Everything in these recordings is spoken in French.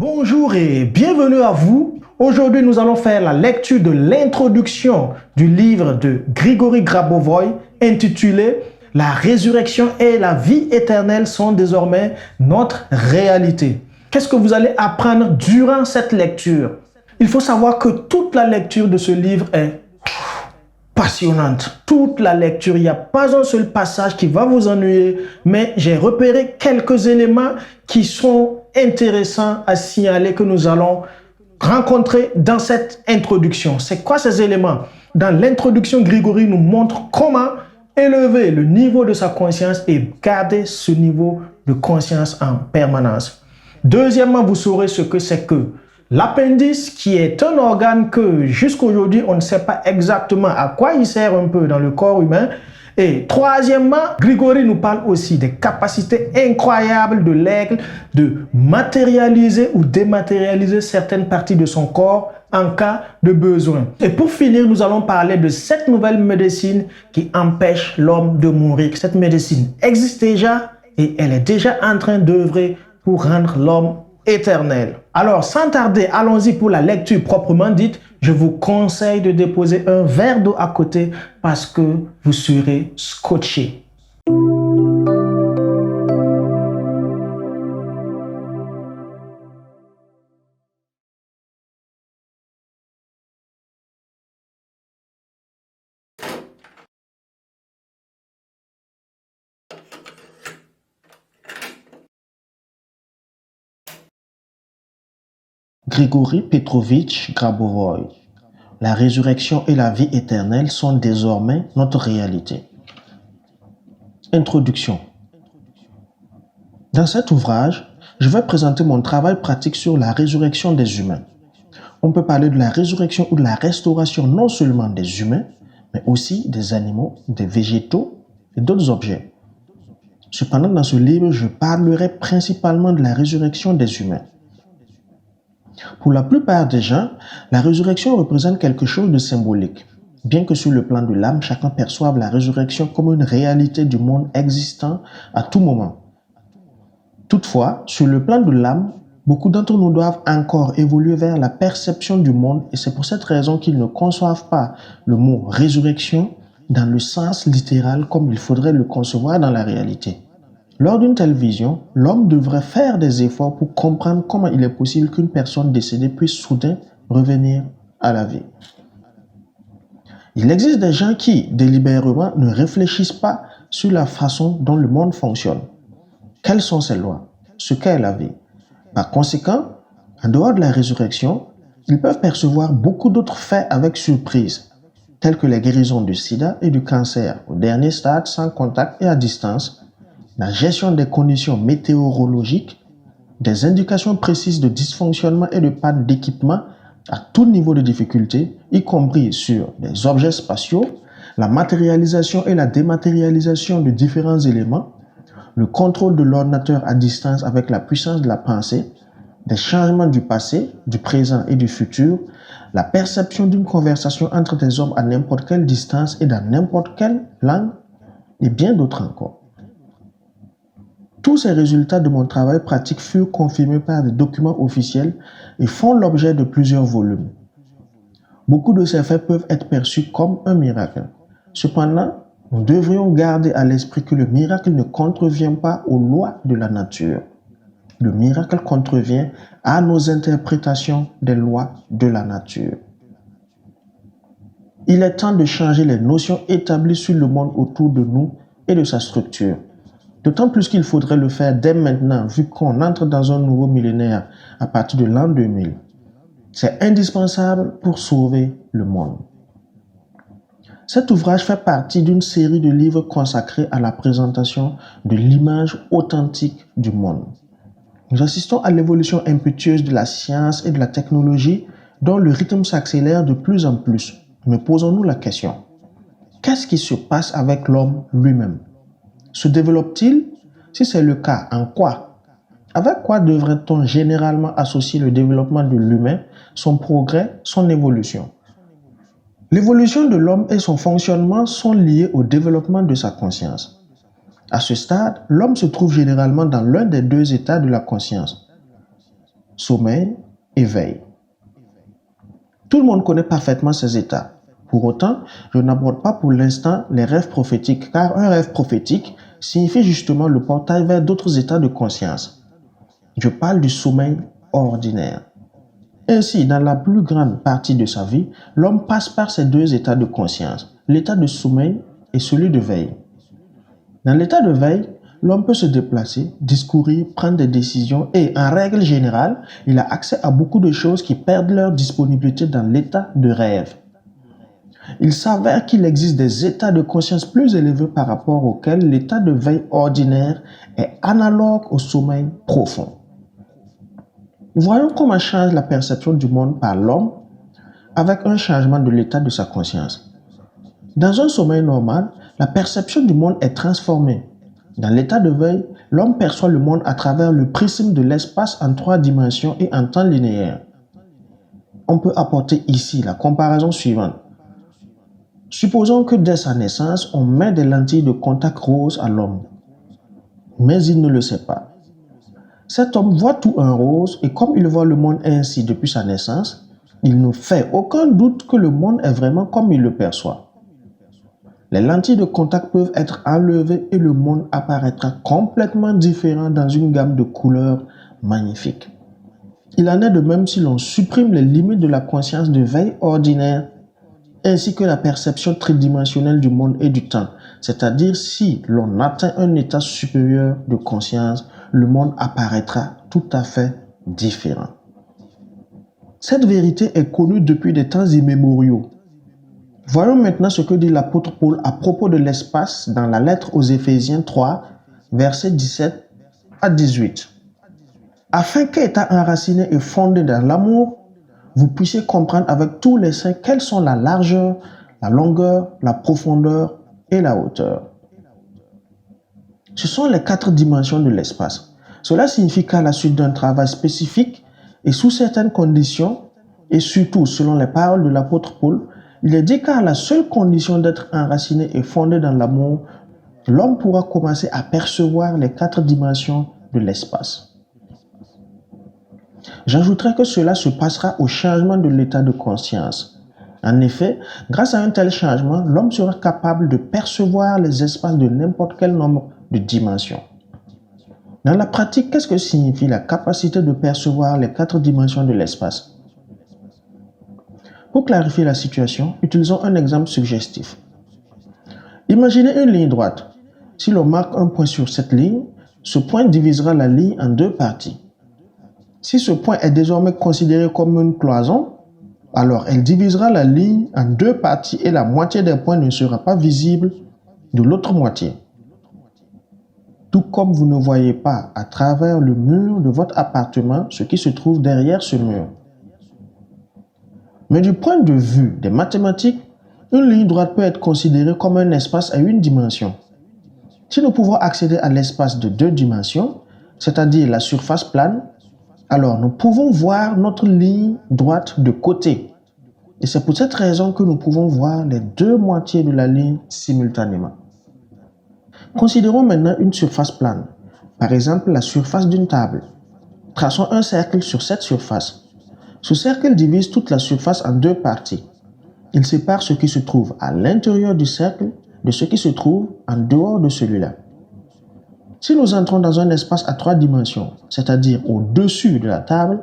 Bonjour et bienvenue à vous. Aujourd'hui, nous allons faire la lecture de l'introduction du livre de Grigory Grabovoy intitulé « La résurrection et la vie éternelle sont désormais notre réalité ». Qu'est-ce que vous allez apprendre durant cette lecture? Il faut savoir que toute la lecture de ce livre est passionnante. Toute la lecture, il n'y a pas un seul passage qui va vous ennuyer, mais j'ai repéré quelques éléments qui sont intéressants à signaler que nous allons rencontrer dans cette introduction. C'est quoi ces éléments? Dans l'introduction, Grigory nous montre comment élever le niveau de sa conscience et garder ce niveau de conscience en permanence. Deuxièmement, vous saurez ce que c'est que l'appendice, qui est un organe que jusqu'à aujourd'hui, on ne sait pas exactement à quoi il sert un peu dans le corps humain. Et troisièmement, Grigory nous parle aussi des capacités incroyables de l'aigle de matérialiser ou dématérialiser certaines parties de son corps en cas de besoin. Et pour finir, nous allons parler de cette nouvelle médecine qui empêche l'homme de mourir. Cette médecine existe déjà et elle est déjà en train d'œuvrer pour rendre l'homme éternel. Alors, sans tarder, allons-y pour la lecture proprement dite. Je vous conseille de déposer un verre d'eau à côté parce que vous serez scotché. Grigory Petrovitch Grabovoy. La résurrection et la vie éternelle sont désormais notre réalité. Introduction. Dans cet ouvrage, je vais présenter mon travail pratique sur la résurrection des humains. On peut parler de la résurrection ou de la restauration non seulement des humains, mais aussi des animaux, des végétaux et d'autres objets. Cependant, dans ce livre, je parlerai principalement de la résurrection des humains. Pour la plupart des gens, la résurrection représente quelque chose de symbolique. Bien que sur le plan de l'âme, chacun perçoive la résurrection comme une réalité du monde existant à tout moment. Toutefois, sur le plan de l'âme, beaucoup d'entre nous doivent encore évoluer vers la perception du monde et c'est pour cette raison qu'ils ne conçoivent pas le mot résurrection dans le sens littéral comme il faudrait le concevoir dans la réalité. Lors d'une telle vision, l'homme devrait faire des efforts pour comprendre comment il est possible qu'une personne décédée puisse soudain revenir à la vie. Il existe des gens qui, délibérément, ne réfléchissent pas sur la façon dont le monde fonctionne. Quelles sont ces lois? Ce qu'est la vie? Par conséquent, en dehors de la résurrection, ils peuvent percevoir beaucoup d'autres faits avec surprise, tels que les guérisons du sida et du cancer au dernier stade sans contact et à distance, la gestion des conditions météorologiques, des indications précises de dysfonctionnement et de panne d'équipement à tout niveau de difficulté, y compris sur des objets spatiaux, la matérialisation et la dématérialisation de différents éléments, le contrôle de l'ordinateur à distance avec la puissance de la pensée, des changements du passé, du présent et du futur, la perception d'une conversation entre des hommes à n'importe quelle distance et dans n'importe quelle langue, et bien d'autres encore. Tous ces résultats de mon travail pratique furent confirmés par des documents officiels et font l'objet de plusieurs volumes. Beaucoup de ces faits peuvent être perçus comme un miracle. Cependant, nous devrions garder à l'esprit que le miracle ne contrevient pas aux lois de la nature. Le miracle contrevient à nos interprétations des lois de la nature. Il est temps de changer les notions établies sur le monde autour de nous et de sa structure. D'autant plus qu'il faudrait le faire dès maintenant, vu qu'on entre dans un nouveau millénaire à partir de l'an 2000. C'est indispensable pour sauver le monde. Cet ouvrage fait partie d'une série de livres consacrés à la présentation de l'image authentique du monde. Nous assistons à l'évolution impétueuse de la science et de la technologie dont le rythme s'accélère de plus en plus. Mais posons-nous la question, qu'est-ce qui se passe avec l'homme lui-même? Se développe-t-il? Si c'est le cas, en quoi? Avec quoi devrait-on généralement associer le développement de l'humain, son progrès, son évolution? L'évolution de l'homme et son fonctionnement sont liés au développement de sa conscience. À ce stade, l'homme se trouve généralement dans l'un des deux états de la conscience. sommeil et veille. Tout le monde connaît parfaitement ces états. Pour autant, je n'aborde pas pour l'instant les rêves prophétiques, car un rêve prophétique signifie justement le portail vers d'autres états de conscience. Je parle du sommeil ordinaire. Ainsi, dans la plus grande partie de sa vie, l'homme passe par ces deux états de conscience, l'état de sommeil et celui de veille. Dans l'état de veille, l'homme peut se déplacer, discourir, prendre des décisions et, en règle générale, il a accès à beaucoup de choses qui perdent leur disponibilité dans l'état de rêve. Il s'avère qu'il existe des états de conscience plus élevés par rapport auxquels l'état de veille ordinaire est analogue au sommeil profond. Voyons comment change la perception du monde par l'homme avec un changement de l'état de sa conscience. Dans un sommeil normal, la perception du monde est transformée. Dans l'état de veille, l'homme perçoit le monde à travers le prisme de l'espace en 3 dimensions et en temps linéaire. On peut apporter ici la comparaison suivante. Supposons que dès sa naissance, on met des lentilles de contact rose à l'homme. Mais il ne le sait pas. Cet homme voit tout en rose et comme il voit le monde ainsi depuis sa naissance, il ne fait aucun doute que le monde est vraiment comme il le perçoit. Les lentilles de contact peuvent être enlevées et le monde apparaîtra complètement différent dans une gamme de couleurs magnifiques. Il en est de même si l'on supprime les limites de la conscience de veille ordinaire ainsi que la perception tridimensionnelle du monde et du temps. C'est-à-dire si l'on atteint un état supérieur de conscience, le monde apparaîtra tout à fait différent. Cette vérité est connue depuis des temps immémoriaux. Voyons maintenant ce que dit l'apôtre Paul à propos de l'espace dans la lettre aux Éphésiens 3, versets 17 à 18. Afin qu'étant enraciné et fondé dans l'amour, vous puissiez comprendre avec tous les saints quelles sont la largeur, la longueur, la profondeur et la hauteur. Ce sont les 4 dimensions de l'espace. Cela signifie qu'à la suite d'un travail spécifique et sous certaines conditions, et surtout selon les paroles de l'apôtre Paul, il est dit qu'à la seule condition d'être enraciné et fondé dans l'amour, l'homme pourra commencer à percevoir les 4 dimensions de l'espace. J'ajouterai que cela se passera au changement de l'état de conscience. En effet, grâce à un tel changement, l'homme sera capable de percevoir les espaces de n'importe quel nombre de dimensions. Dans la pratique, qu'est-ce que signifie la capacité de percevoir les 4 dimensions de l'espace? Pour clarifier la situation, utilisons un exemple suggestif. Imaginez une ligne droite. Si l'on marque un point sur cette ligne, ce point divisera la ligne en 2 parties. Si ce point est désormais considéré comme une cloison, alors elle divisera la ligne en 2 parties et la moitié des points ne sera pas visible de l'autre moitié. Tout comme vous ne voyez pas à travers le mur de votre appartement ce qui se trouve derrière ce mur. Mais du point de vue des mathématiques, une ligne droite peut être considérée comme un espace à une dimension. Si nous pouvons accéder à l'espace de 2 dimensions, c'est-à-dire la surface plane, alors nous pouvons voir notre ligne droite de côté. Et c'est pour cette raison que nous pouvons voir les 2 moitiés de la ligne simultanément. Considérons maintenant une surface plane, par exemple la surface d'une table. Traçons un cercle sur cette surface. Ce cercle divise toute la surface en 2 parties. Il sépare ce qui se trouve à l'intérieur du cercle de ce qui se trouve en dehors de celui-là. Si nous entrons dans un espace à 3 dimensions, c'est-à-dire au-dessus de la table,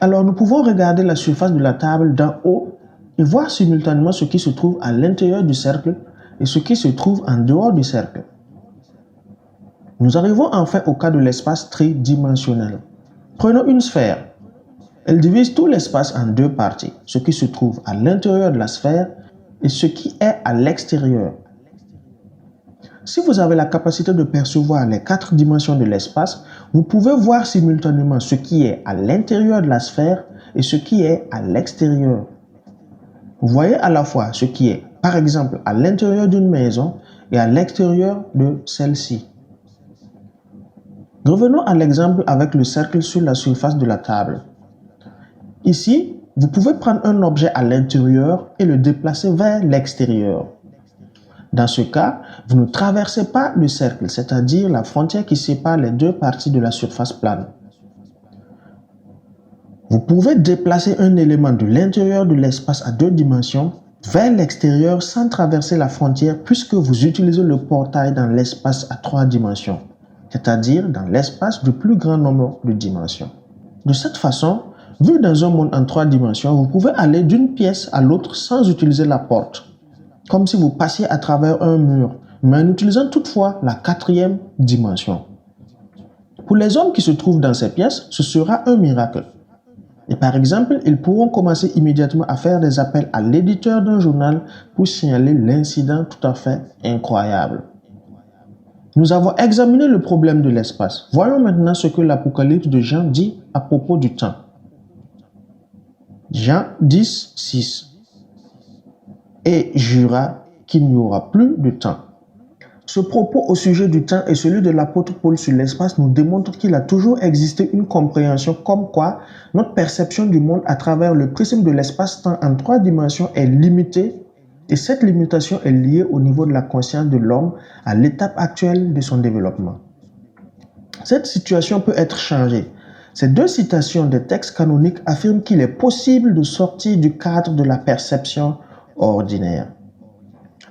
alors nous pouvons regarder la surface de la table d'en haut et voir simultanément ce qui se trouve à l'intérieur du cercle et ce qui se trouve en dehors du cercle. Nous arrivons enfin au cas de l'espace tridimensionnel. Prenons une sphère. Elle divise tout l'espace en 2 parties, ce qui se trouve à l'intérieur de la sphère et ce qui est à l'extérieur. Si vous avez la capacité de percevoir les 4 dimensions de l'espace, vous pouvez voir simultanément ce qui est à l'intérieur de la sphère et ce qui est à l'extérieur. Vous voyez à la fois ce qui est, par exemple, à l'intérieur d'une maison et à l'extérieur de celle-ci. Revenons à l'exemple avec le cercle sur la surface de la table. Ici, vous pouvez prendre un objet à l'intérieur et le déplacer vers l'extérieur. Dans ce cas, vous ne traversez pas le cercle, c'est-à-dire la frontière qui sépare les 2 parties de la surface plane. Vous pouvez déplacer un élément de l'intérieur de l'espace à 2 dimensions vers l'extérieur sans traverser la frontière puisque vous utilisez le portail dans l'espace à 3 dimensions, c'est-à-dire dans l'espace du plus grand nombre de dimensions. De cette façon, vu dans un monde en 3 dimensions, vous pouvez aller d'une pièce à l'autre sans utiliser la porte, comme si vous passiez à travers un mur, mais en utilisant toutefois la 4e dimension. Pour les hommes qui se trouvent dans ces pièces, ce sera un miracle. Et par exemple, ils pourront commencer immédiatement à faire des appels à l'éditeur d'un journal pour signaler l'incident tout à fait incroyable. Nous avons examiné le problème de l'espace. Voyons maintenant ce que l'Apocalypse de Jean dit à propos du temps. Jean 10, 6. Et jura qu'il n'y aura plus de temps. Ce propos au sujet du temps et celui de l'apôtre Paul sur l'espace nous démontre qu'il a toujours existé une compréhension comme quoi notre perception du monde à travers le prisme de l'espace-temps en 3 dimensions est limitée et cette limitation est liée au niveau de la conscience de l'homme à l'étape actuelle de son développement. Cette situation peut être changée. Ces 2 citations des textes canoniques affirment qu'il est possible de sortir du cadre de la perception ordinaire.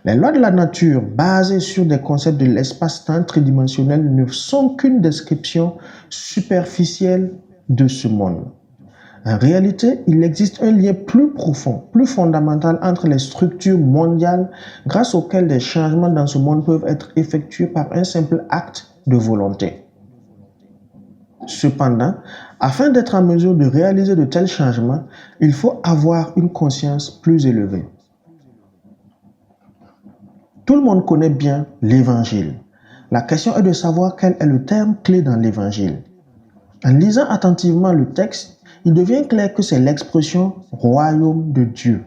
Les lois de la nature, basées sur des concepts de l'espace-temps tridimensionnel, ne sont qu'une description superficielle de ce monde. En réalité, il existe un lien plus profond, plus fondamental entre les structures mondiales grâce auxquelles des changements dans ce monde peuvent être effectués par un simple acte de volonté. Cependant, afin d'être en mesure de réaliser de tels changements, il faut avoir une conscience plus élevée. Tout le monde connaît bien l'Évangile. La question est de savoir quel est le terme clé dans l'Évangile. En lisant attentivement le texte, il devient clair que c'est l'expression « royaume de Dieu ».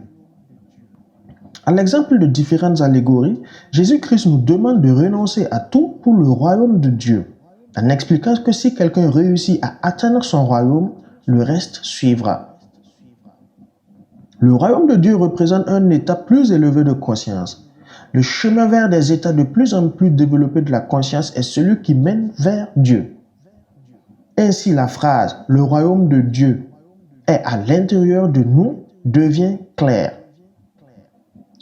À l'exemple de différentes allégories, Jésus-Christ nous demande de renoncer à tout pour le royaume de Dieu, en expliquant que si quelqu'un réussit à atteindre son royaume, le reste suivra. Le royaume de Dieu représente un état plus élevé de conscience. Le chemin vers des états de plus en plus développés de la conscience est celui qui mène vers Dieu. Ainsi, la phrase « le royaume de Dieu est à l'intérieur de nous » devient claire.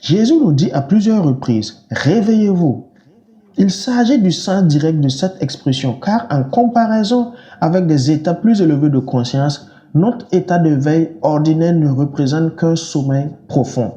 Jésus nous dit à plusieurs reprises « réveillez-vous ». Il s'agit du sens direct de cette expression car en comparaison avec des états plus élevés de conscience, notre état de veille ordinaire ne représente qu'un sommeil profond,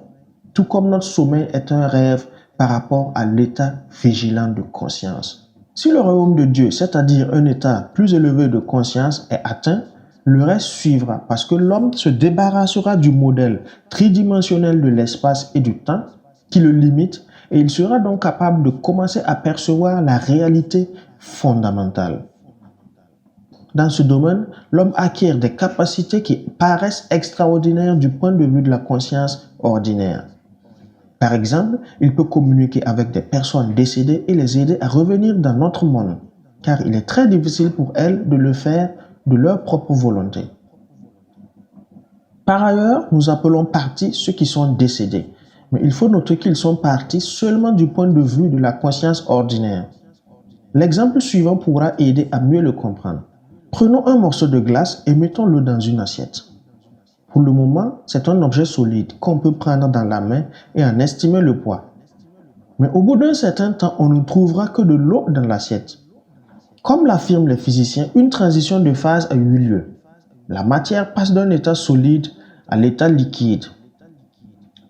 tout comme notre sommeil est un rêve par rapport à l'état vigilant de conscience. Si le royaume de Dieu, c'est-à-dire un état plus élevé de conscience, est atteint, le reste suivra parce que l'homme se débarrassera du modèle tridimensionnel de l'espace et du temps qui le limite et il sera donc capable de commencer à percevoir la réalité fondamentale. Dans ce domaine, l'homme acquiert des capacités qui paraissent extraordinaires du point de vue de la conscience ordinaire. Par exemple, il peut communiquer avec des personnes décédées et les aider à revenir dans notre monde, car il est très difficile pour elles de le faire de leur propre volonté. Par ailleurs, nous appelons partis ceux qui sont décédés, mais il faut noter qu'ils sont partis seulement du point de vue de la conscience ordinaire. L'exemple suivant pourra aider à mieux le comprendre. Prenons un morceau de glace et mettons-le dans une assiette. Pour le moment, c'est un objet solide qu'on peut prendre dans la main et en estimer le poids. Mais au bout d'un certain temps, on ne trouvera que de l'eau dans l'assiette. Comme l'affirment les physiciens, une transition de phase a eu lieu. La matière passe d'un état solide à l'état liquide.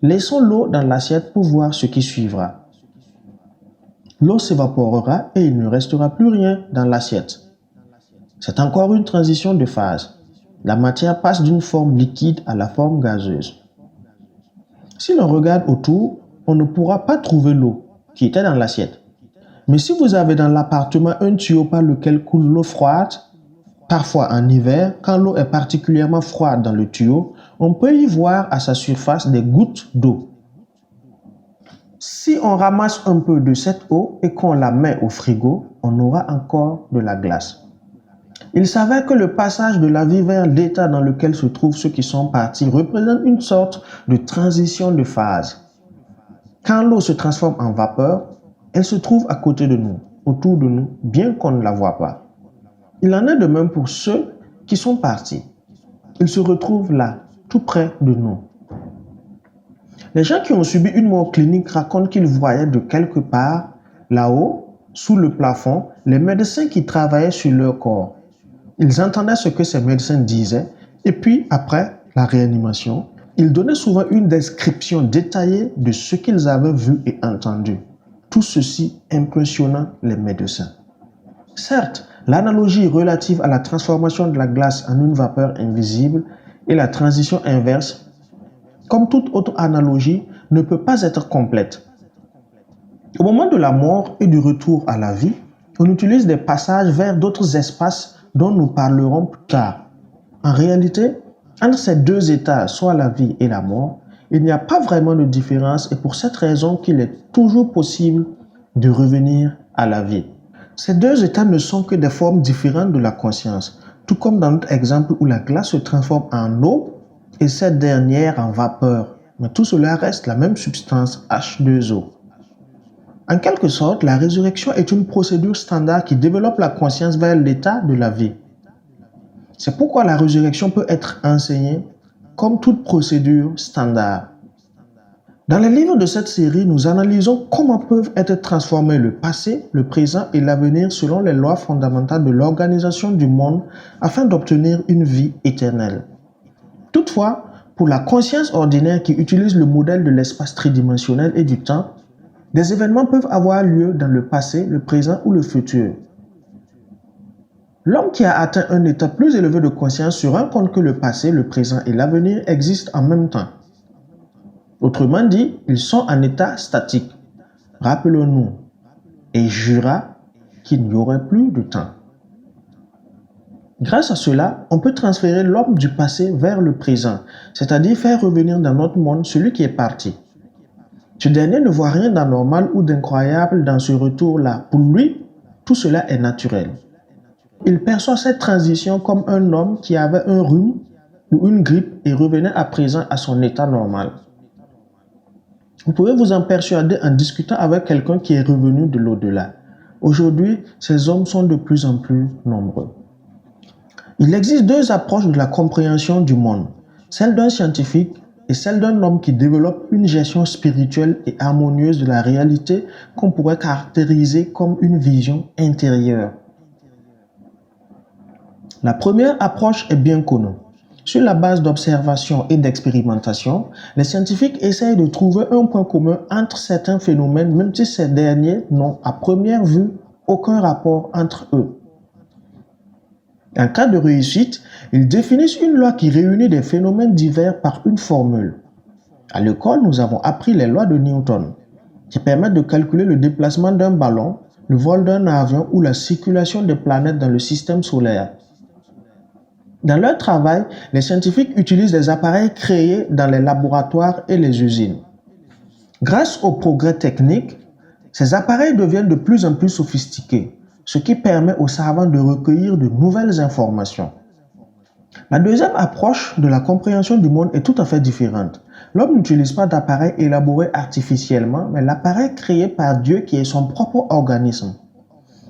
Laissons l'eau dans l'assiette pour voir ce qui suivra. L'eau s'évaporera et il ne restera plus rien dans l'assiette. C'est encore une transition de phase. La matière passe d'une forme liquide à la forme gazeuse. Si l'on regarde autour, on ne pourra pas trouver l'eau qui était dans l'assiette. Mais si vous avez dans l'appartement un tuyau par lequel coule l'eau froide, parfois en hiver, quand l'eau est particulièrement froide dans le tuyau, on peut y voir à sa surface des gouttes d'eau. Si on ramasse un peu de cette eau et qu'on la met au frigo, on aura encore de la glace. Il s'avère que le passage de la vie vers l'état dans lequel se trouvent ceux qui sont partis représente une sorte de transition de phase. Quand l'eau se transforme en vapeur, elle se trouve à côté de nous, autour de nous, bien qu'on ne la voie pas. Il en est de même pour ceux qui sont partis. Il se retrouve là, tout près de nous. Les gens qui ont subi une mort clinique racontent qu'ils voyaient de quelque part, là-haut, sous le plafond, les médecins qui travaillaient sur leur corps. Ils entendaient ce que ces médecins disaient et puis, après la réanimation, ils donnaient souvent une description détaillée de ce qu'ils avaient vu et entendu. Tout ceci impressionnant les médecins. Certes, l'analogie relative à la transformation de la glace en une vapeur invisible et la transition inverse, comme toute autre analogie, ne peut pas être complète. Au moment de la mort et du retour à la vie, on utilise des passages vers d'autres espaces dont nous parlerons plus tard. En réalité, entre ces deux états, soit la vie et la mort, il n'y a pas vraiment de différence et pour cette raison qu'il est toujours possible de revenir à la vie. Ces deux états ne sont que des formes différentes de la conscience, tout comme dans notre exemple où la glace se transforme en eau et cette dernière en vapeur. Mais tout cela reste la même substance H2O. En quelque sorte, la résurrection est une procédure standard qui développe la conscience vers l'état de la vie. C'est pourquoi la résurrection peut être enseignée comme toute procédure standard. Dans les livres de cette série, nous analysons comment peuvent être transformés le passé, le présent et l'avenir selon les lois fondamentales de l'organisation du monde afin d'obtenir une vie éternelle. Toutefois, pour la conscience ordinaire qui utilise le modèle de l'espace tridimensionnel et du temps, des événements peuvent avoir lieu dans le passé, le présent ou le futur. L'homme qui a atteint un état plus élevé de conscience se rend compte que le passé, le présent et l'avenir existent en même temps. Autrement dit, ils sont en état statique. Rappelons-nous, et jura qu'il n'y aurait plus de temps. Grâce à cela, on peut transférer l'homme du passé vers le présent, c'est-à-dire faire revenir dans notre monde celui qui est parti. Ce dernier ne voit rien d'anormal ou d'incroyable dans ce retour-là. Pour lui, tout cela est naturel. Il perçoit cette transition comme un homme qui avait un rhume ou une grippe et revenait à présent à son état normal. Vous pouvez vous en persuader en discutant avec quelqu'un qui est revenu de l'au-delà. Aujourd'hui, ces hommes sont de plus en plus nombreux. Il existe deux approches de la compréhension du monde, celle d'un scientifique et celle d'un homme qui développe une gestion spirituelle et harmonieuse de la réalité qu'on pourrait caractériser comme une vision intérieure. La première approche est bien connue. Sur la base d'observation et d'expérimentation, les scientifiques essayent de trouver un point commun entre certains phénomènes, même si ces derniers n'ont à première vue aucun rapport entre eux. En cas de réussite, ils définissent une loi qui réunit des phénomènes divers par une formule. À l'école, nous avons appris les lois de Newton, qui permettent de calculer le déplacement d'un ballon, le vol d'un avion ou la circulation des planètes dans le système solaire. Dans leur travail, les scientifiques utilisent des appareils créés dans les laboratoires et les usines. Grâce au progrès technique, ces appareils deviennent de plus en plus sophistiqués, ce qui permet aux savants de recueillir de nouvelles informations. La deuxième approche de la compréhension du monde est tout à fait différente. L'homme n'utilise pas d'appareil élaboré artificiellement, mais l'appareil créé par Dieu qui est son propre organisme.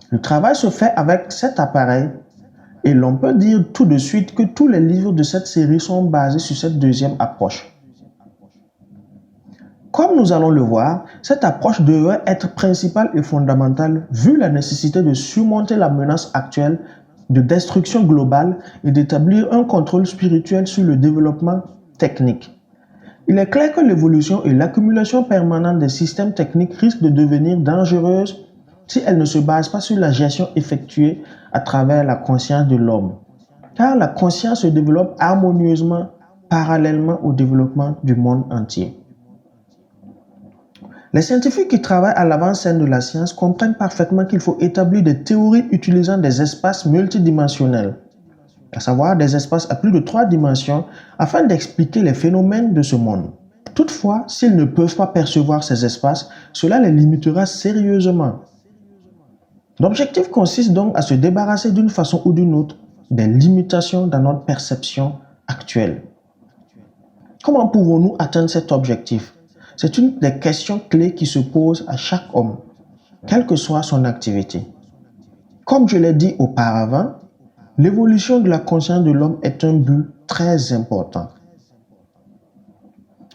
Le travail se fait avec cet appareil et l'on peut dire tout de suite que tous les livres de cette série sont basés sur cette deuxième approche. Comme nous allons le voir, cette approche devrait être principale et fondamentale vu la nécessité de surmonter la menace actuelle de destruction globale et d'établir un contrôle spirituel sur le développement technique. Il est clair que l'évolution et l'accumulation permanente des systèmes techniques risquent de devenir dangereuses si elles ne se basent pas sur la gestion effectuée à travers la conscience de l'homme. Car la conscience se développe harmonieusement parallèlement au développement du monde entier. Les scientifiques qui travaillent à l'avant-scène de la science comprennent parfaitement qu'il faut établir des théories utilisant des espaces multidimensionnels, à savoir des espaces à plus de 3 dimensions, afin d'expliquer les phénomènes de ce monde. Toutefois, s'ils ne peuvent pas percevoir ces espaces, cela les limitera sérieusement. L'objectif consiste donc à se débarrasser d'une façon ou d'une autre des limitations dans notre perception actuelle. Comment pouvons-nous atteindre cet objectif? C'est une des questions clés qui se posent à chaque homme, quelle que soit son activité. Comme je l'ai dit auparavant, l'évolution de la conscience de l'homme est un but très important.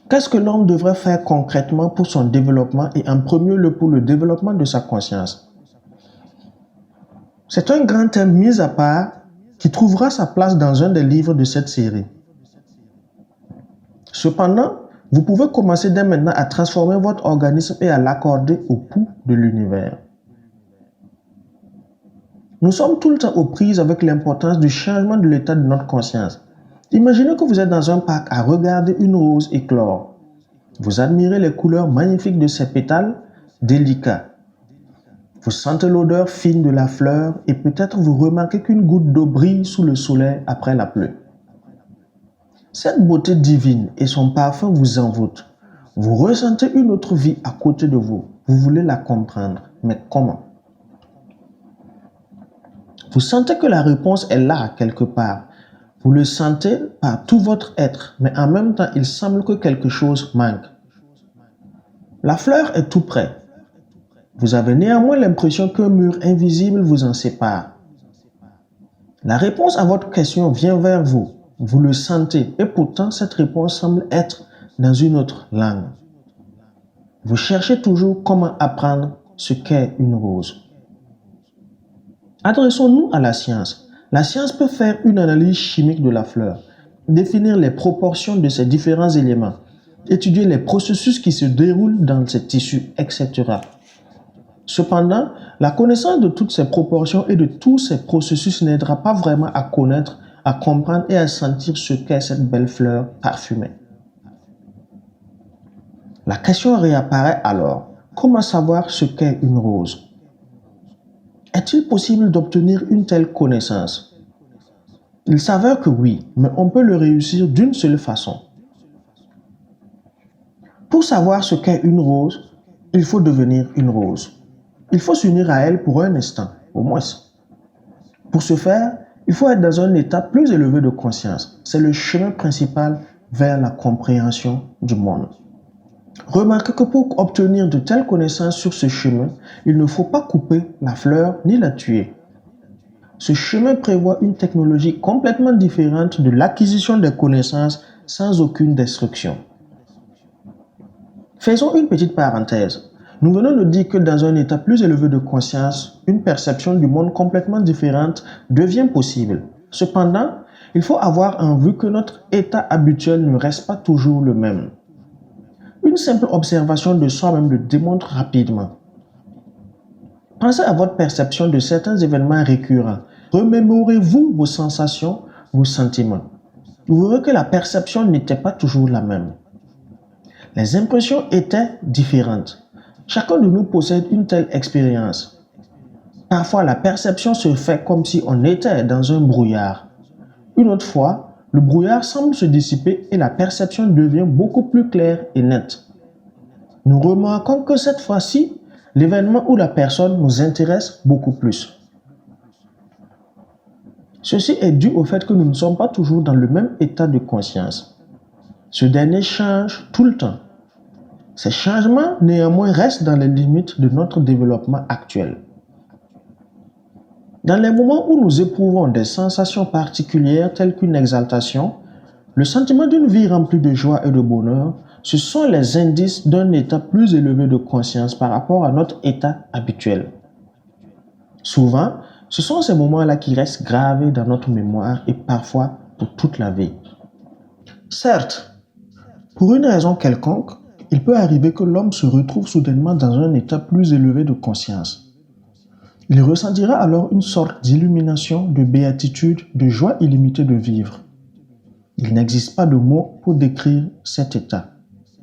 Qu'est-ce que l'homme devrait faire concrètement pour son développement et en premier lieu pour le développement de sa conscience? C'est un grand thème mis à part qui trouvera sa place dans un des livres de cette série. Cependant, vous pouvez commencer dès maintenant à transformer votre organisme et à l'accorder au pouls de l'univers. Nous sommes tout le temps aux prises avec l'importance du changement de l'état de notre conscience. Imaginez que vous êtes dans un parc à regarder une rose éclore. Vous admirez les couleurs magnifiques de ses pétales délicats. Vous sentez l'odeur fine de la fleur et peut-être vous remarquez qu'une goutte d'eau brille sous le soleil après la pluie. Cette beauté divine et son parfum vous envoûtent. Vous ressentez une autre vie à côté de vous. Vous voulez la comprendre. Mais comment? Vous sentez que la réponse est là quelque part. Vous le sentez par tout votre être, mais en même temps, il semble que quelque chose manque. La fleur est tout près. Vous avez néanmoins l'impression qu'un mur invisible vous en sépare. La réponse à votre question vient vers vous. Vous le sentez et pourtant cette réponse semble être dans une autre langue. Vous cherchez toujours comment apprendre ce qu'est une rose. Adressons-nous à la science. La science peut faire une analyse chimique de la fleur, définir les proportions de ces différents éléments, étudier les processus qui se déroulent dans ces tissus, etc. Cependant, la connaissance de toutes ces proportions et de tous ces processus n'aidera pas vraiment à connaître, à comprendre et à sentir ce qu'est cette belle fleur parfumée. La question réapparaît alors. Comment savoir ce qu'est une rose? Est-il possible d'obtenir une telle connaissance? Il s'avère que oui, mais on peut le réussir d'une seule façon. Pour savoir ce qu'est une rose, il faut devenir une rose. Il faut s'unir à elle pour un instant, au moins. Pour ce faire, il faut être dans un état plus élevé de conscience. C'est le chemin principal vers la compréhension du monde. Remarquez que pour obtenir de telles connaissances sur ce chemin, il ne faut pas couper la fleur ni la tuer. Ce chemin prévoit une technologie complètement différente de l'acquisition des connaissances sans aucune destruction. Faisons une petite parenthèse. Nous venons de dire que dans un état plus élevé de conscience, une perception du monde complètement différente devient possible. Cependant, il faut avoir en vue que notre état habituel ne reste pas toujours le même. Une simple observation de soi-même le démontre rapidement. Pensez à votre perception de certains événements récurrents. Remémorez-vous vos sensations, vos sentiments. Vous verrez que la perception n'était pas toujours la même. Les impressions étaient différentes. Chacun de nous possède une telle expérience. Parfois, la perception se fait comme si on était dans un brouillard. Une autre fois, le brouillard semble se dissiper et la perception devient beaucoup plus claire et nette. Nous remarquons que cette fois-ci, l'événement ou la personne nous intéresse beaucoup plus. Ceci est dû au fait que nous ne sommes pas toujours dans le même état de conscience. Ce dernier change tout le temps. Ces changements, néanmoins, restent dans les limites de notre développement actuel. Dans les moments où nous éprouvons des sensations particulières telles qu'une exaltation, le sentiment d'une vie remplie de joie et de bonheur, ce sont les indices d'un état plus élevé de conscience par rapport à notre état habituel. Souvent, ce sont ces moments-là qui restent gravés dans notre mémoire et parfois pour toute la vie. Certes, pour une raison quelconque, il peut arriver que l'homme se retrouve soudainement dans un état plus élevé de conscience. Il ressentira alors une sorte d'illumination, de béatitude, de joie illimitée de vivre. Il n'existe pas de mots pour décrire cet état.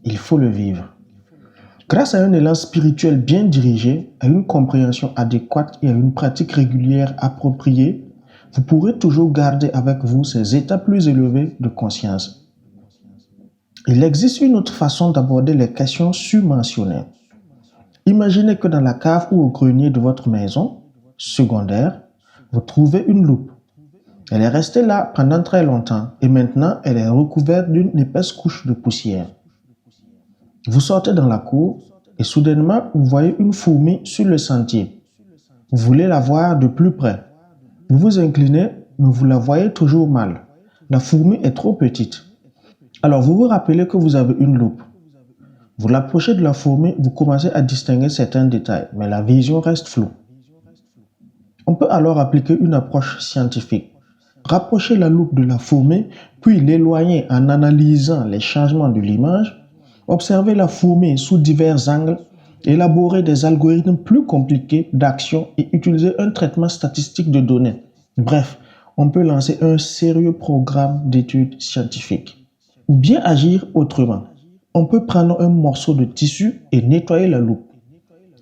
Il faut le vivre. Grâce à un élan spirituel bien dirigé, à une compréhension adéquate et à une pratique régulière appropriée, vous pourrez toujours garder avec vous ces états plus élevés de conscience. Il existe une autre façon d'aborder les questions surmentionnées. Imaginez que dans la cave ou au grenier de votre maison, secondaire, vous trouvez une loupe. Elle est restée là pendant très longtemps et maintenant elle est recouverte d'une épaisse couche de poussière. Vous sortez dans la cour et soudainement vous voyez une fourmi sur le sentier. Vous voulez la voir de plus près. Vous vous inclinez, mais vous la voyez toujours mal. La fourmi est trop petite. Alors vous vous rappelez que vous avez une loupe. Vous l'approchez de la fourmi, vous commencez à distinguer certains détails, mais la vision reste floue. On peut alors appliquer une approche scientifique. Rapprocher la loupe de la fourmi, puis l'éloigner en analysant les changements de l'image, observer la fourmi sous divers angles, élaborer des algorithmes plus compliqués d'action et utiliser un traitement statistique de données. Bref, on peut lancer un sérieux programme d'études scientifiques. Ou bien agir autrement. On peut prendre un morceau de tissu et nettoyer la loupe.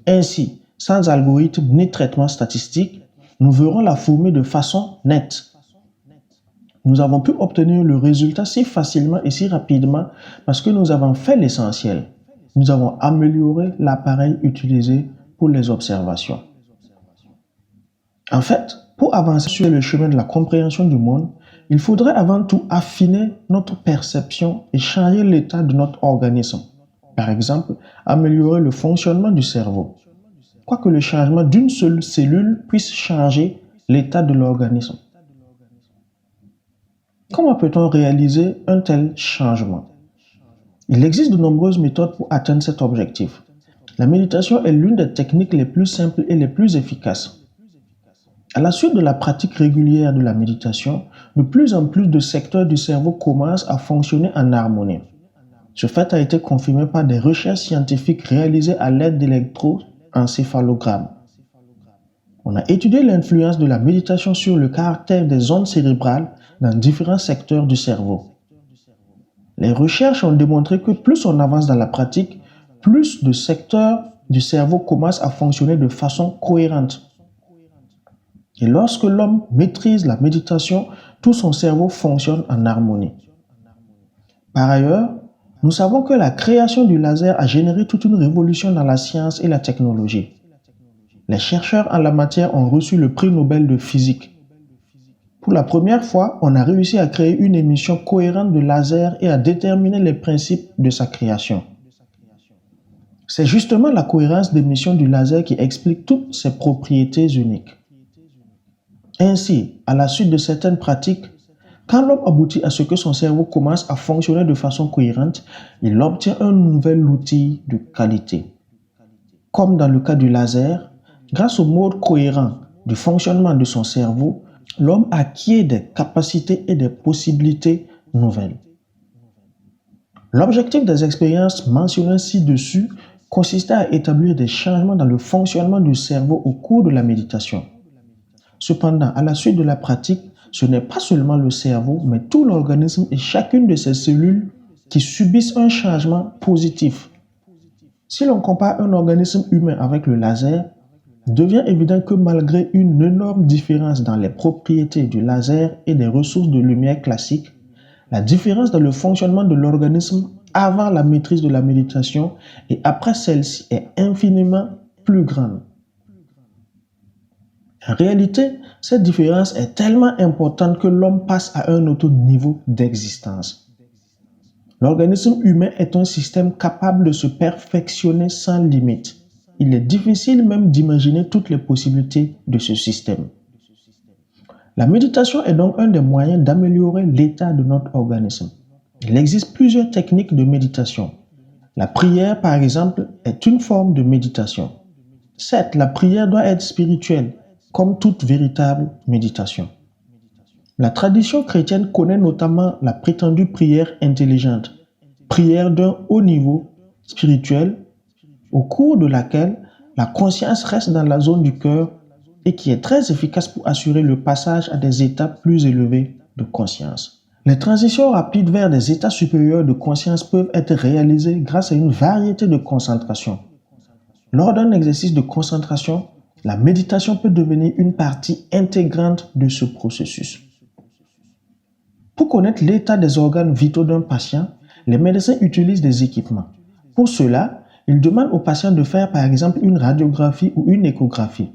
Ainsi, sans algorithme ni traitement statistique, nous verrons la fourmi de façon nette. Nous avons pu obtenir le résultat si facilement et si rapidement parce que nous avons fait l'essentiel. Nous avons amélioré l'appareil utilisé pour les observations. En fait, pour avancer sur le chemin de la compréhension du monde, il faudrait avant tout affiner notre perception et changer l'état de notre organisme. Par exemple, améliorer le fonctionnement du cerveau. Quoique le changement d'une seule cellule puisse changer l'état de l'organisme. Comment peut-on réaliser un tel changement? Il existe de nombreuses méthodes pour atteindre cet objectif. La méditation est l'une des techniques les plus simples et les plus efficaces. À la suite de la pratique régulière de la méditation, de plus en plus de secteurs du cerveau commencent à fonctionner en harmonie. Ce fait a été confirmé par des recherches scientifiques réalisées à l'aide d'électroencéphalogrammes. On a étudié l'influence de la méditation sur le caractère des ondes cérébrales dans différents secteurs du cerveau. Les recherches ont démontré que plus on avance dans la pratique, plus de secteurs du cerveau commencent à fonctionner de façon cohérente. Et lorsque l'homme maîtrise la méditation, tout son cerveau fonctionne en harmonie. Par ailleurs, nous savons que la création du laser a généré toute une révolution dans la science et la technologie. Les chercheurs en la matière ont reçu le prix Nobel de physique. Pour la première fois, on a réussi à créer une émission cohérente de laser et à déterminer les principes de sa création. C'est justement la cohérence d'émission du laser qui explique toutes ses propriétés uniques. Ainsi, à la suite de certaines pratiques, quand l'homme aboutit à ce que son cerveau commence à fonctionner de façon cohérente, il obtient un nouvel outil de qualité. Comme dans le cas du laser, grâce au mode cohérent du fonctionnement de son cerveau, l'homme acquiert des capacités et des possibilités nouvelles. L'objectif des expériences mentionnées ci-dessus consistait à établir des changements dans le fonctionnement du cerveau au cours de la méditation. Cependant, à la suite de la pratique, ce n'est pas seulement le cerveau, mais tout l'organisme et chacune de ses cellules qui subissent un changement positif. Si l'on compare un organisme humain avec le laser, il devient évident que malgré une énorme différence dans les propriétés du laser et des ressources de lumière classiques, la différence dans le fonctionnement de l'organisme avant la maîtrise de la méditation et après celle-ci est infiniment plus grande. En réalité, cette différence est tellement importante que l'homme passe à un autre niveau d'existence. L'organisme humain est un système capable de se perfectionner sans limite. Il est difficile même d'imaginer toutes les possibilités de ce système. La méditation est donc un des moyens d'améliorer l'état de notre organisme. Il existe plusieurs techniques de méditation. La prière, par exemple, est une forme de méditation. Certes, la prière doit être spirituelle, comme toute véritable méditation. La tradition chrétienne connaît notamment la prétendue prière intelligente, prière d'un haut niveau spirituel, au cours de laquelle la conscience reste dans la zone du cœur et qui est très efficace pour assurer le passage à des états plus élevés de conscience. Les transitions rapides vers des états supérieurs de conscience peuvent être réalisées grâce à une variété de concentrations. Lors d'un exercice de concentration, la méditation peut devenir une partie intégrante de ce processus. Pour connaître l'état des organes vitaux d'un patient, les médecins utilisent des équipements. Pour cela, ils demandent aux patients de faire par exemple une radiographie ou une échographie.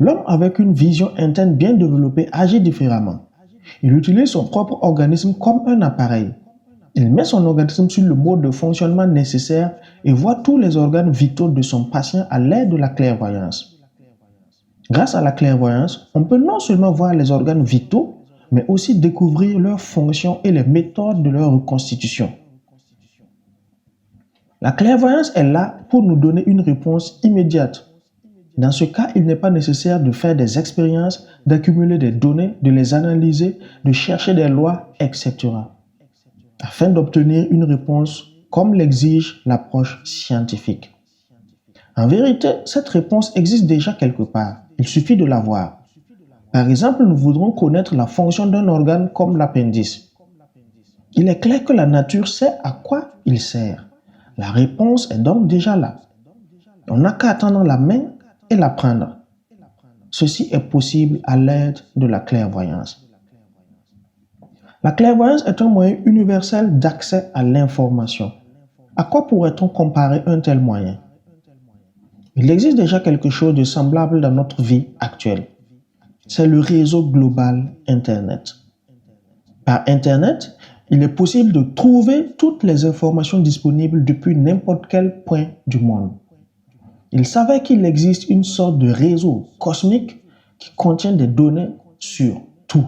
L'homme avec une vision interne bien développée agit différemment. Il utilise son propre organisme comme un appareil. Il met son organisme sur le mode de fonctionnement nécessaire et voit tous les organes vitaux de son patient à l'aide de la clairvoyance. Grâce à la clairvoyance, on peut non seulement voir les organes vitaux, mais aussi découvrir leurs fonctions et les méthodes de leur reconstitution. La clairvoyance est là pour nous donner une réponse immédiate. Dans ce cas, il n'est pas nécessaire de faire des expériences, d'accumuler des données, de les analyser, de chercher des lois, etc. afin d'obtenir une réponse comme l'exige l'approche scientifique. En vérité, cette réponse existe déjà quelque part. Il suffit de la voir. Par exemple, nous voudrons connaître la fonction d'un organe comme l'appendice. Il est clair que la nature sait à quoi il sert. La réponse est donc déjà là. On n'a qu'à attendre la main et la prendre. Ceci est possible à l'aide de la clairvoyance. La clairvoyance est un moyen universel d'accès à l'information. À quoi pourrait-on comparer un tel moyen? Il existe déjà quelque chose de semblable dans notre vie actuelle. C'est le réseau global Internet. Par Internet, il est possible de trouver toutes les informations disponibles depuis n'importe quel point du monde. Il s'avère qu'il existe une sorte de réseau cosmique qui contient des données sur tout.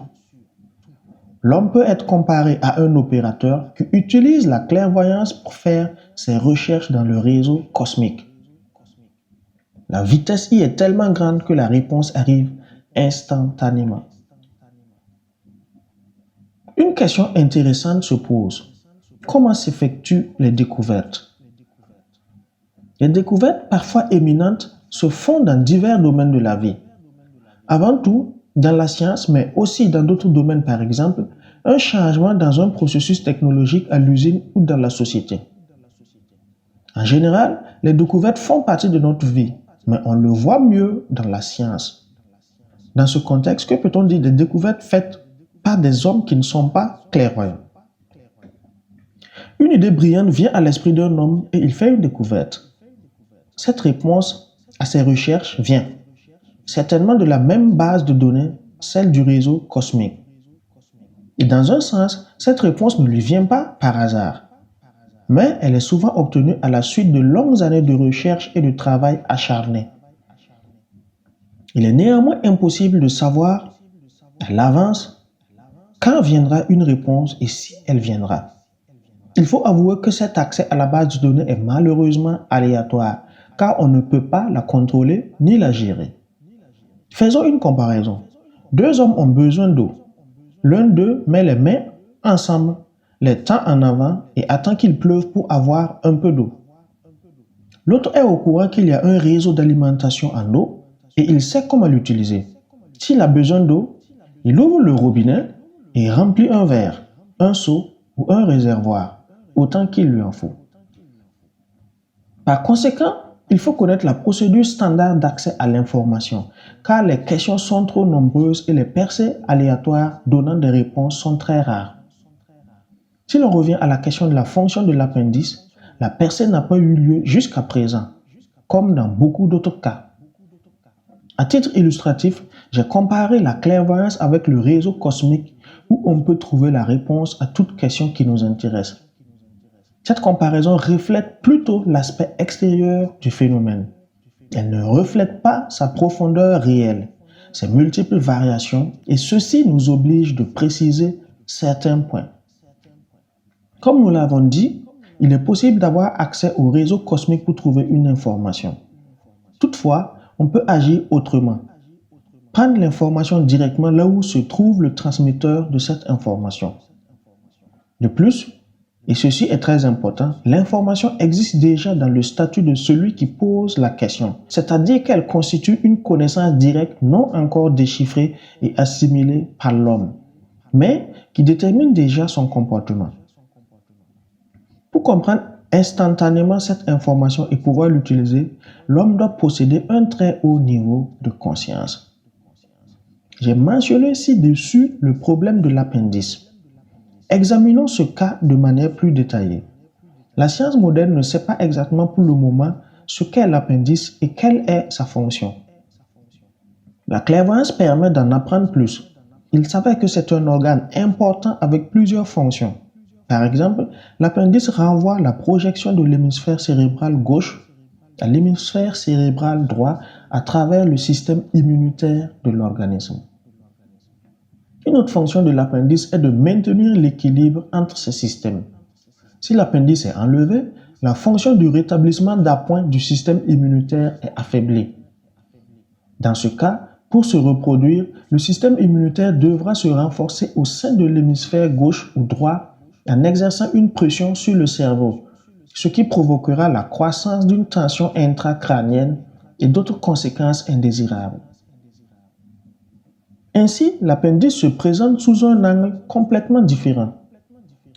L'homme peut être comparé à un opérateur qui utilise la clairvoyance pour faire ses recherches dans le réseau cosmique. La vitesse y est tellement grande que la réponse arrive instantanément. Une question intéressante se pose. Comment s'effectuent les découvertes? Les découvertes, parfois éminentes, se font dans divers domaines de la vie. Avant tout, dans la science, mais aussi dans d'autres domaines, par exemple, un changement dans un processus technologique à l'usine ou dans la société. En général, les découvertes font partie de notre vie, mais on le voit mieux dans la science. Dans ce contexte, que peut-on dire des découvertes faites par des hommes qui ne sont pas clairvoyants? Une idée brillante vient à l'esprit d'un homme et il fait une découverte. Cette réponse à ses recherches vient certainement de la même base de données, celle du réseau cosmique. Et dans un sens, cette réponse ne lui vient pas par hasard, mais elle est souvent obtenue à la suite de longues années de recherche et de travail acharné. Il est néanmoins impossible de savoir à l'avance quand viendra une réponse et si elle viendra. Il faut avouer que cet accès à la base de données est malheureusement aléatoire, car on ne peut pas la contrôler ni la gérer. Faisons une comparaison. Deux hommes ont besoin d'eau. L'un d'eux met les mains ensemble, les tend en avant et attend qu'il pleuve pour avoir un peu d'eau. L'autre est au courant qu'il y a un réseau d'alimentation en eau et il sait comment l'utiliser. S'il a besoin d'eau, il ouvre le robinet et remplit un verre, un seau ou un réservoir, autant qu'il lui en faut. Par conséquent, il faut connaître la procédure standard d'accès à l'information, car les questions sont trop nombreuses et les percées aléatoires donnant des réponses sont très rares. Si l'on revient à la question de la fonction de l'appendice, la percée n'a pas eu lieu jusqu'à présent, comme dans beaucoup d'autres cas. À titre illustratif, j'ai comparé la clairvoyance avec le réseau cosmique où on peut trouver la réponse à toute question qui nous intéresse. Cette comparaison reflète plutôt l'aspect extérieur du phénomène. Elle ne reflète pas sa profondeur réelle, ses multiples variations, et ceci nous oblige de préciser certains points. Comme nous l'avons dit, il est possible d'avoir accès au réseau cosmique pour trouver une information. Toutefois, on peut agir autrement. Prendre l'information directement là où se trouve le transmetteur de cette information. De plus, et ceci est très important, l'information existe déjà dans le statut de celui qui pose la question, c'est-à-dire qu'elle constitue une connaissance directe non encore déchiffrée et assimilée par l'homme, mais qui détermine déjà son comportement. Pour comprendre instantanément cette information et pouvoir l'utiliser, l'homme doit posséder un très haut niveau de conscience. J'ai mentionné ci-dessus le problème de l'appendice. Examinons ce cas de manière plus détaillée. La science moderne ne sait pas exactement pour le moment ce qu'est l'appendice et quelle est sa fonction. La clairvoyance permet d'en apprendre plus. Il s'avère que c'est un organe important avec plusieurs fonctions. Par exemple, l'appendice renvoie la projection de l'hémisphère cérébral gauche à l'hémisphère cérébral droit à travers le système immunitaire de l'organisme. Une autre fonction de l'appendice est de maintenir l'équilibre entre ces systèmes. Si l'appendice est enlevé, la fonction du rétablissement d'appoint du système immunitaire est affaiblie. Dans ce cas, pour se reproduire, le système immunitaire devra se renforcer au sein de l'hémisphère gauche ou droit en exerçant une pression sur le cerveau, ce qui provoquera la croissance d'une tension intracrânienne et d'autres conséquences indésirables. Ainsi, l'appendice se présente sous un angle complètement différent.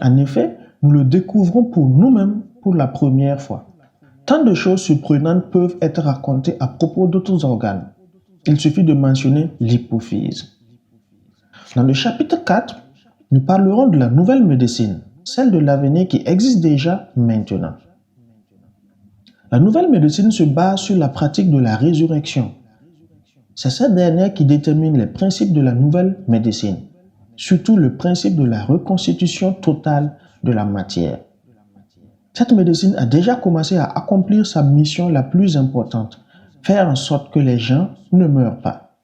En effet, nous le découvrons pour nous-mêmes pour la première fois. Tant de choses surprenantes peuvent être racontées à propos d'autres organes. Il suffit de mentionner l'hypophyse. Dans le chapitre 4, nous parlerons de la nouvelle médecine, celle de l'avenir qui existe déjà maintenant. La nouvelle médecine se base sur la pratique de la résurrection. C'est cette dernière qui détermine les principes de la nouvelle médecine, surtout le principe de la reconstitution totale de la matière. Cette médecine a déjà commencé à accomplir sa mission la plus importante, faire en sorte que les gens ne meurent pas.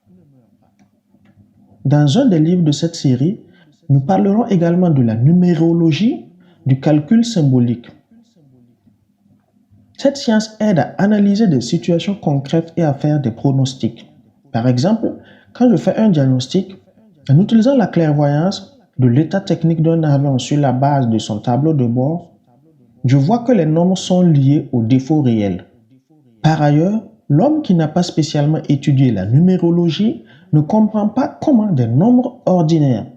Dans un des livres de cette série, nous parlerons également de la numérologie, du calcul symbolique. Cette science aide à analyser des situations concrètes et à faire des pronostics. Par exemple, quand je fais un diagnostic, en utilisant la clairvoyance de l'état technique d'un avion sur la base de son tableau de bord, je vois que les nombres sont liés aux défauts réels. Par ailleurs, l'homme qui n'a pas spécialement étudié la numérologie ne comprend pas comment des nombres ordinaires,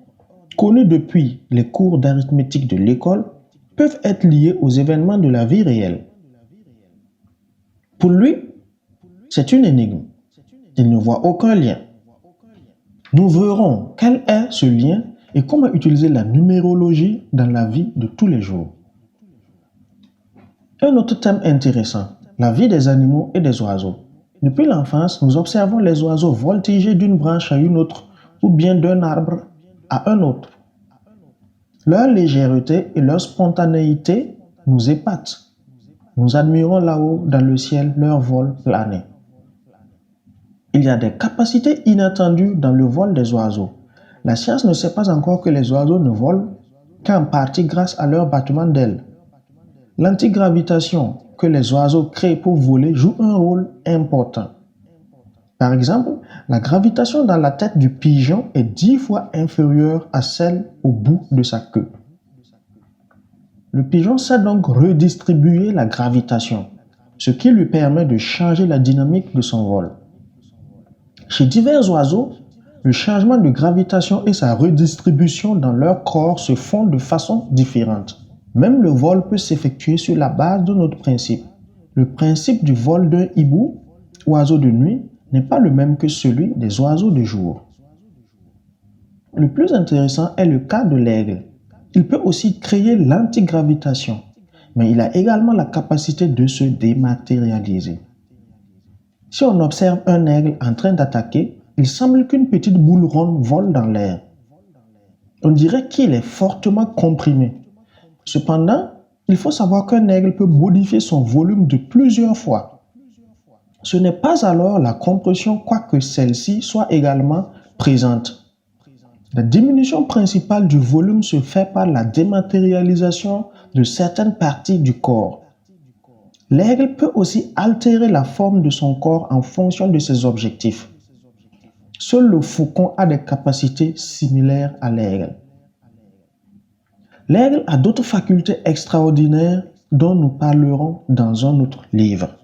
connus depuis les cours d'arithmétique de l'école, peuvent être liés aux événements de la vie réelle. Pour lui, c'est une énigme. Il ne voit aucun lien. Nous verrons quel est ce lien et comment utiliser la numérologie dans la vie de tous les jours. Un autre thème intéressant, la vie des animaux et des oiseaux. Depuis l'enfance, nous observons les oiseaux voltiger d'une branche à une autre ou bien d'un arbre à un autre. Leur légèreté et leur spontanéité nous épatent. Nous admirons là-haut dans le ciel leur vol plané. Il y a des capacités inattendues dans le vol des oiseaux. La science ne sait pas encore que les oiseaux ne volent qu'en partie grâce à leur battement d'ailes. L'antigravitation que les oiseaux créent pour voler joue un rôle important. Par exemple, la gravitation dans la tête du pigeon est 10 fois inférieure à celle au bout de sa queue. Le pigeon sait donc redistribuer la gravitation, ce qui lui permet de changer la dynamique de son vol. Chez divers oiseaux, le changement de gravitation et sa redistribution dans leur corps se font de façon différente. Même le vol peut s'effectuer sur la base d'un autre principe. Le principe du vol d'un hibou, oiseau de nuit, n'est pas le même que celui des oiseaux de jour. Le plus intéressant est le cas de l'aigle. Il peut aussi créer l'antigravitation, mais il a également la capacité de se dématérialiser. Si on observe un aigle en train d'attaquer, il semble qu'une petite boule ronde vole dans l'air. On dirait qu'il est fortement comprimé. Cependant, il faut savoir qu'un aigle peut modifier son volume de plusieurs fois. Ce n'est pas alors la compression, quoique celle-ci soit également présente. La diminution principale du volume se fait par la dématérialisation de certaines parties du corps. L'aigle peut aussi altérer la forme de son corps en fonction de ses objectifs. Seul le faucon a des capacités similaires à l'aigle. L'aigle a d'autres facultés extraordinaires dont nous parlerons dans un autre livre.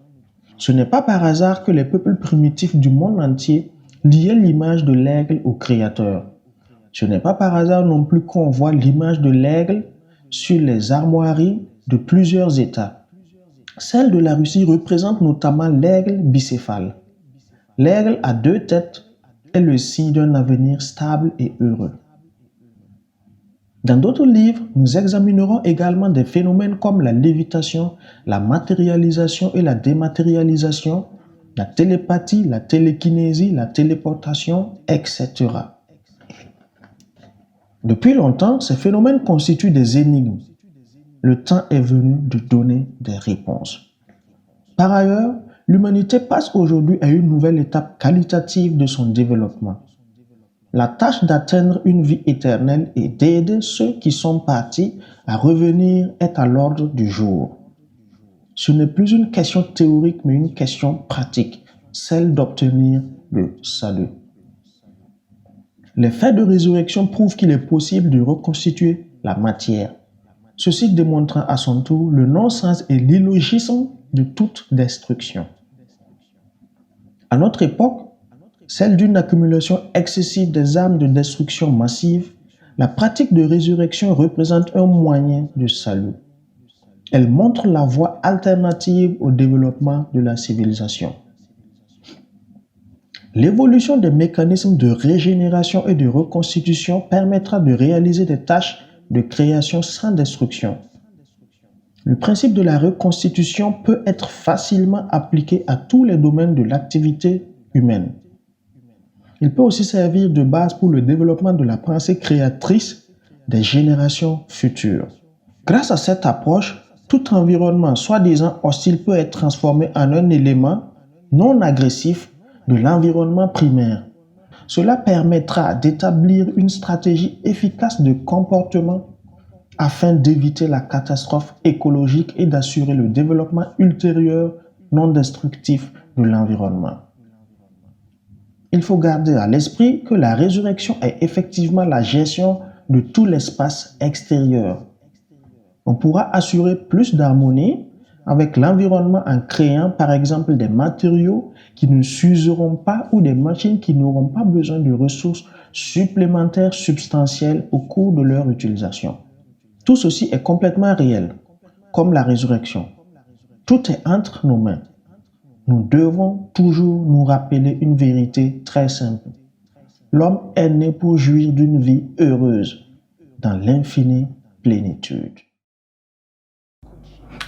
Ce n'est pas par hasard que les peuples primitifs du monde entier liaient l'image de l'aigle au Créateur. Ce n'est pas par hasard non plus qu'on voit l'image de l'aigle sur les armoiries de plusieurs États. Celle de la Russie représente notamment l'aigle bicéphale. L'aigle à 2 têtes est le signe d'un avenir stable et heureux. Dans d'autres livres, nous examinerons également des phénomènes comme la lévitation, la matérialisation et la dématérialisation, la télépathie, la télékinésie, la téléportation, etc. Depuis longtemps, ces phénomènes constituent des énigmes. Le temps est venu de donner des réponses. Par ailleurs, l'humanité passe aujourd'hui à une nouvelle étape qualitative de son développement. La tâche d'atteindre une vie éternelle et d'aider ceux qui sont partis à revenir est à l'ordre du jour. Ce n'est plus une question théorique, mais une question pratique, celle d'obtenir le salut. Les faits de résurrection prouvent qu'il est possible de reconstituer la matière. Ceci démontrant à son tour le non-sens et l'illogisme de toute destruction. À notre époque, celle d'une accumulation excessive des armes de destruction massive, la pratique de résurrection représente un moyen de salut. Elle montre la voie alternative au développement de la civilisation. L'évolution des mécanismes de régénération et de reconstitution permettra de réaliser des tâches de création sans destruction. Le principe de la reconstitution peut être facilement appliqué à tous les domaines de l'activité humaine. Il peut aussi servir de base pour le développement de la pensée créatrice des générations futures. Grâce à cette approche, tout environnement soi-disant hostile peut être transformé en un élément non agressif de l'environnement primaire. Cela permettra d'établir une stratégie efficace de comportement afin d'éviter la catastrophe écologique et d'assurer le développement ultérieur non destructif de l'environnement. Il faut garder à l'esprit que la résurrection est effectivement la gestion de tout l'espace extérieur. On pourra assurer plus d'harmonie avec l'environnement en créant par exemple des matériaux qui ne s'useront pas ou des machines qui n'auront pas besoin de ressources supplémentaires substantielles au cours de leur utilisation. Tout ceci est complètement réel, comme la résurrection. Tout est entre nos mains. Nous devons toujours nous rappeler une vérité très simple. L'homme est né pour jouir d'une vie heureuse dans l'infinie plénitude.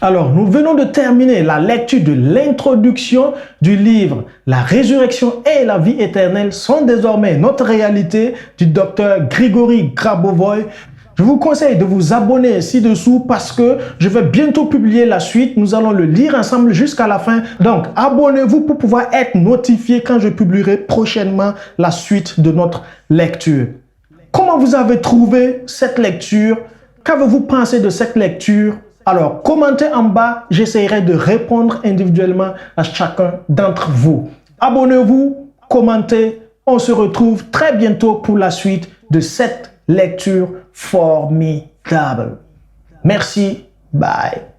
Alors, nous venons de terminer la lecture de l'introduction du livre « La résurrection et la vie éternelle sont désormais notre réalité » du docteur Grigory Grabovoy. Je vous conseille de vous abonner ci-dessous parce que je vais bientôt publier la suite. Nous allons le lire ensemble jusqu'à la fin. Donc, abonnez-vous pour pouvoir être notifié quand je publierai prochainement la suite de notre lecture. Comment vous avez trouvé cette lecture? Qu'avez-vous pensé de cette lecture? Alors, commentez en bas. J'essaierai de répondre individuellement à chacun d'entre vous. Abonnez-vous, commentez. On se retrouve très bientôt pour la suite de cette lecture formidable. Merci. Bye.